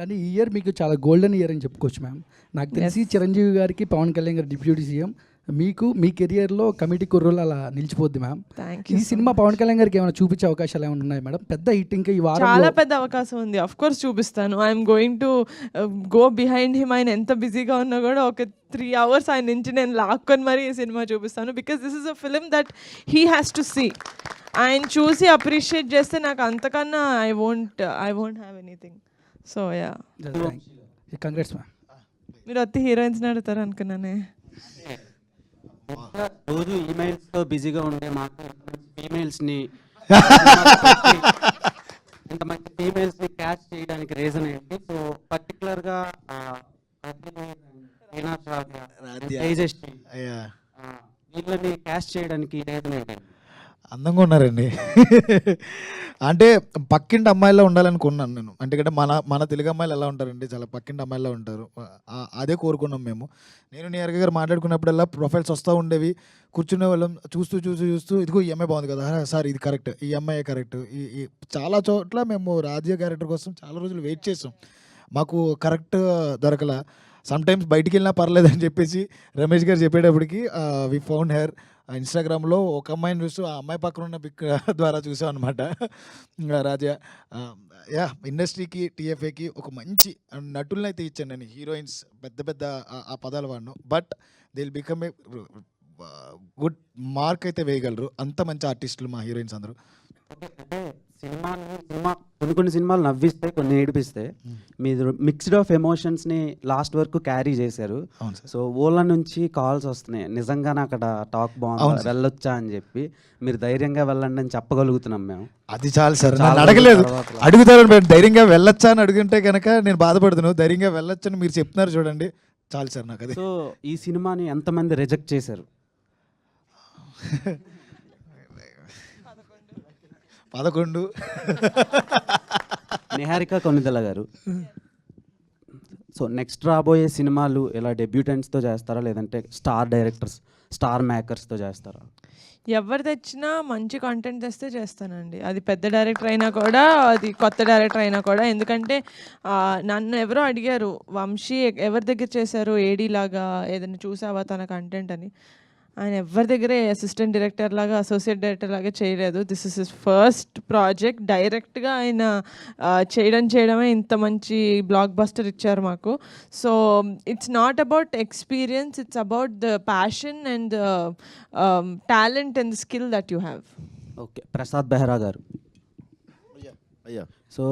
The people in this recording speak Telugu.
కానీ ఈ ఇయర్ మీకు చాలా గోల్డెన్ ఇయర్ అని చెప్పుకోవచ్చు మ్యామ్. నాకు తెలిసి చిరంజీవి గారికి, పవన్ కళ్యాణ్ గారి డిప్యూటీ సీఎం, మీకు మీ కెరియర్లో కమిటీ కుర్రోలు అలా నిలిచిపోద్ది మ్యామ్. ఈ సినిమా పవన్ కళ్యాణ్ గారికి ఏమైనా చూపించే అవకాశాలు ఏమైనా ఉన్నాయి మేడం? పెద్ద హిట్ ఇంకా ఈ వారం చాలా పెద్ద అవకాశం ఉంది. ఆఫ్ కోర్స్ చూపిస్తాను. I'm going to go behind him. ఆయన ఎంత బిజీగా ఉన్నా కూడా ఒక 3 hours ఆయన నుంచి నేను లాక్కొని మరీ ఈ సినిమా చూపిస్తాను. Because this is a film that he has to see. ఆయన చూసి అప్రిషియేట్ చేస్తే నాకు అంతకన్నా I won't have anything. So yeah, congrats ma'am. మీరు అత్తి హీరోయిన్స్ అడుగుతారు అనుకున్నానే. రోజు ఈమెయిల్స్తో బిజీగా ఉండే మాకు ఫీమేల్స్ని ఇంతమంది ఫీమేల్స్ని క్యాచ్ చేయడానికి రీజన్ ఏంటి? సో పర్టికులర్గా వీళ్ళని క్యాచ్ చేయడానికి రీజన్ ఏంటి? అందంగా ఉన్నారండి. అంటే పక్కింటి అమ్మాయిలా ఉండాలనుకున్నాను నేను. అంటే మన తెలుగు అమ్మాయిలు ఎలా ఉంటారండి, చాలా పక్కింటి అమ్మాయిలా ఉంటారు. అదే కోరుకున్నాం మేము. నేను నియర్గా గారు మాట్లాడుకున్నప్పుడల్లా ప్రొఫైల్స్ వస్తూ ఉండేవి. కూర్చునే వాళ్ళం, చూస్తూ ఇదిగో ఈ అమ్మాయి బాగుంది కదా సార్, ఇది కరెక్ట్, ఈ అమ్మాయి కరెక్ట్. ఈ చాలా చోట్ల మేము రాజ్య క్యారెక్టర్ కోసం చాలా రోజులు వెయిట్ చేసాం. మాకు కరెక్ట్ దొరకల. సమ్టైమ్స్ బయటికి వెళ్ళినా పర్లేదని చెప్పేసి రమేష్ గారు చెప్పేటప్పటికి వి ఫౌండ్ హెర్. ఇన్స్టాగ్రామ్లో ఒక అమ్మాయిని చూస్తూ ఆ అమ్మాయి పక్కన ఉన్న పిక్ ద్వారా చూసాం అనమాట. రాజా ఇండస్ట్రీకి, టీఎఫ్ఏకి ఒక మంచి నటులను అయితే ఇచ్చాను నేను. హీరోయిన్స్ పెద్ద ఆ పదాలు వాడిను, but they will become a good mark అయితే వేయగలరు. అంత మంచి ఆర్టిస్టులు మా హీరోయిన్స్ అందరూ. సినిమా కొన్ని సినిమాలు నవ్విస్తే, కొన్ని ఏడిపిస్తాయి. మీరు మిక్స్డ్ ఆఫ్ ఎమోషన్స్ని లాస్ట్ వరకు క్యారీ చేశారు. సో ఓళ్ళ నుంచి కాల్స్ వస్తున్నాయి, నిజంగానే అక్కడ టాక్ బాగుంది, వెళ్ళొచ్చా అని చెప్పి. మీరు ధైర్యంగా వెళ్ళండి అని చెప్పగలుగుతున్నాం మేము. అది చాలు సార్. నేను అడగలేదు, అడుగుతారు. ధైర్యంగా వెళ్ళొచ్చా అని అడుగుంటే కనుక నేను బాధపడుతున్నాను. ధైర్యంగా వెళ్ళొచ్చని మీరు చెప్తున్నారు చూడండి, చాలు సార్ నాకు అది. సో ఈ సినిమాని ఎంతమంది రిజెక్ట్ చేశారు? 11. నిహారిక కొనిదెల గారు. సో నెక్స్ట్ రాబోయే సినిమాలు ఇలా డెబ్యూటెంట్స్తో చేస్తారా, లేదంటే స్టార్ డైరెక్టర్స్, స్టార్ మేకర్స్తో చేస్తారా? ఎవరు తెచ్చినా మంచి కంటెంట్ తెస్తే చేస్తానండి. అది పెద్ద డైరెక్టర్ అయినా కూడా, అది కొత్త డైరెక్టర్ అయినా కూడా. ఎందుకంటే నన్ను ఎవరో అడిగారు, వంశీ ఎవరి దగ్గర చేశారు ఏడీ లాగా, ఏదైనా చూసావా తన కంటెంట్ అని. ఆయన ఎవరి దగ్గరే అసిస్టెంట్ డైరెక్టర్ లాగా, అసోసియేట్ డైరెక్టర్ లాగా చేయలేదు. This is his first project. డైరెక్ట్గా ఆయన చేయడమే ఇంత మంచి బ్లాక్ బస్టర్ ఇచ్చారు మాకు. So it's not about experience, it's about the passion and the talent and the skill that you have. Okay, Prasad Behra గారు. సో